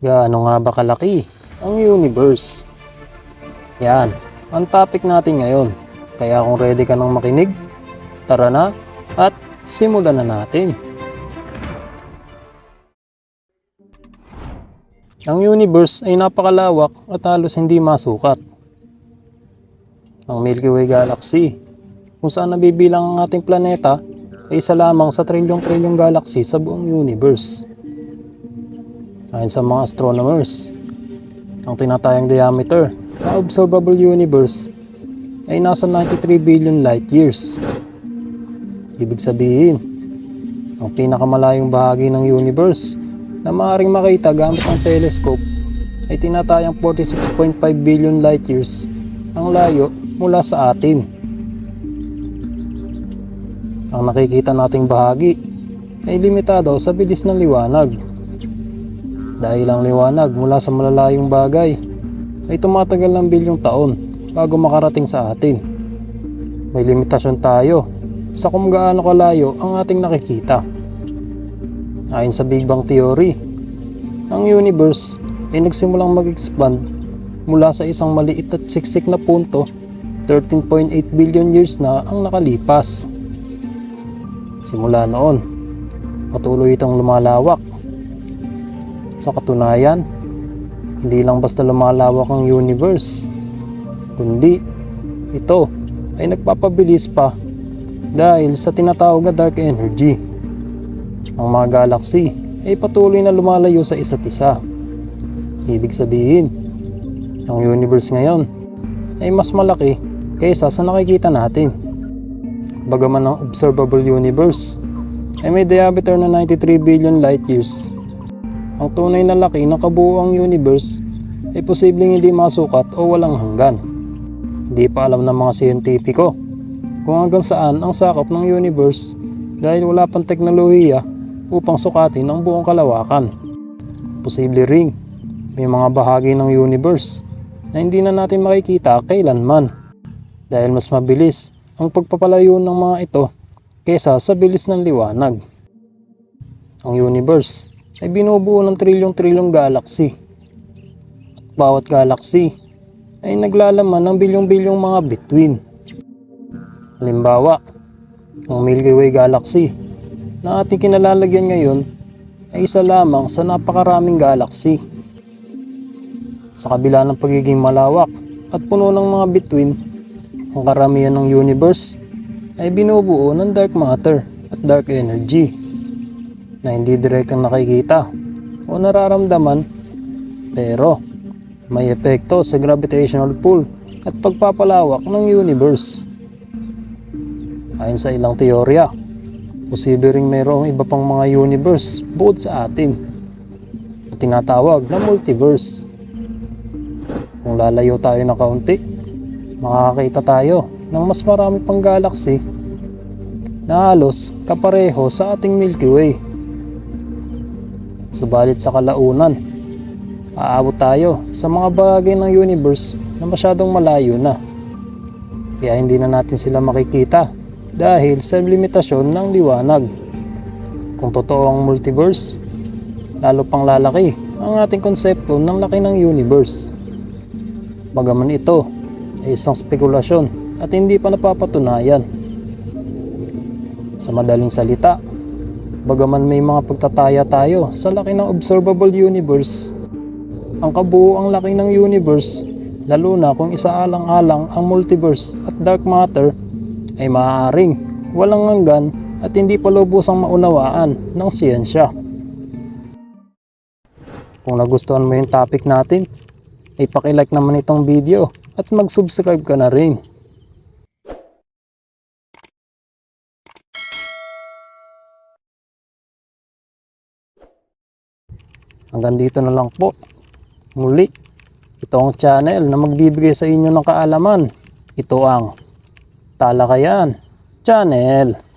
Gaano nga ba kalaki ang universe? Yan, ang topic natin ngayon. Kaya kung ready ka nang makinig, tara na at simulan na natin. Ang universe ay napakalawak at halos hindi masukat. Ang Milky Way Galaxy, kung saan nabibilang ang ating planeta, ay isa lamang sa trilyong-trilyong galaxy sa buong universe. Ayon sa mga astronomers, ang tinatayang diameter na observable universe ay nasa 93 billion light years. Ibig sabihin, ang pinakamalayong bahagi ng universe na maaaring makita gamit ang telescope ay tinatayang 46.5 billion light years ang layo mula sa atin. Ang nakikita nating bahagi ay limitado sa bilis ng liwanag. Dahil ang liwanag mula sa malalayong bagay ay tumatagal ng bilyong taon bago makarating sa atin. May limitasyon tayo sa kung gaano kalayo ang ating nakikita. Ayon sa Big Bang Theory, ang universe ay nagsimulang mag-expand mula sa isang maliit at siksik na punto 13.8 billion years na ang nakalipas. Simula noon, patuloy itong lumalawak. Sa katunayan, hindi lang basta lumalawak ang universe, kundi ito ay nagpapabilis pa dahil sa tinatawag na dark energy. Ang mga galaxy ay patuloy na lumalayo sa isa't isa. Ibig sabihin, ang universe ngayon ay mas malaki kaysa sa nakikita natin. Bagaman ang observable universe ay may diameter na 93 billion light years, ang tunay na laki ng kabuuang universe ay posibleng hindi masukat o walang hanggan. Hindi pa alam ng mga siyentipiko kung hanggang saan ang sakop ng universe dahil wala pang teknolohiya upang sukatin ang buong kalawakan. Posible ring may mga bahagi ng universe na hindi na natin makikita kailanman dahil mas mabilis ang pagpapalayo ng mga ito kaysa sa bilis ng liwanag. Ang universe ay binubuo ng trilyong-trilyong galaxy. Bawat galaxy ay naglalaman ng bilyong-bilyong mga bituin. Halimbawa, ang Milky Way Galaxy na ating kinalalagyan ngayon ay isa lamang sa napakaraming galaxy. Sa kabila ng pagiging malawak at puno ng mga bituin, ang karamihan ng universe ay binubuo ng dark matter at dark energy na hindi direktang nakikita o nararamdaman pero may epekto sa gravitational pull at pagpapalawak ng universe. Ayon sa ilang teorya, posible ring mayroong iba pang mga universe bukod sa atin na tinatawag na multiverse. Kung lalayo tayo ng kaunti, makakakita tayo ng mas marami pang galaxy na halos kapareho sa ating Milky Way. Subalit sa kalaunan, aabot tayo sa mga bahagi ng universe na masyadong malayo na. Kaya hindi na natin sila makikita dahil sa limitasyon ng liwanag. Kung totoo ang multiverse, lalo pang lalaki ang ating konsepto ng laki ng universe. Bagaman ito ay isang spekulasyon at hindi pa napapatunayan. Sa madaling salita, bagaman may mga pagtataya tayo sa laki ng observable universe, ang kabuuang laki ng universe, lalo na kung isaalang-alang ang multiverse at dark matter, ay maaaring walang hanggan at hindi pa lubusang maunawaan ng siyensya. Kung nagustuhan mo yung topic natin, ay paki-like naman itong video at mag-subscribe ka na rin. Hanggang dito na lang po. Muli, ito ang channel na magbibigay sa inyo ng kaalaman. Ito ang Talakayan Channel.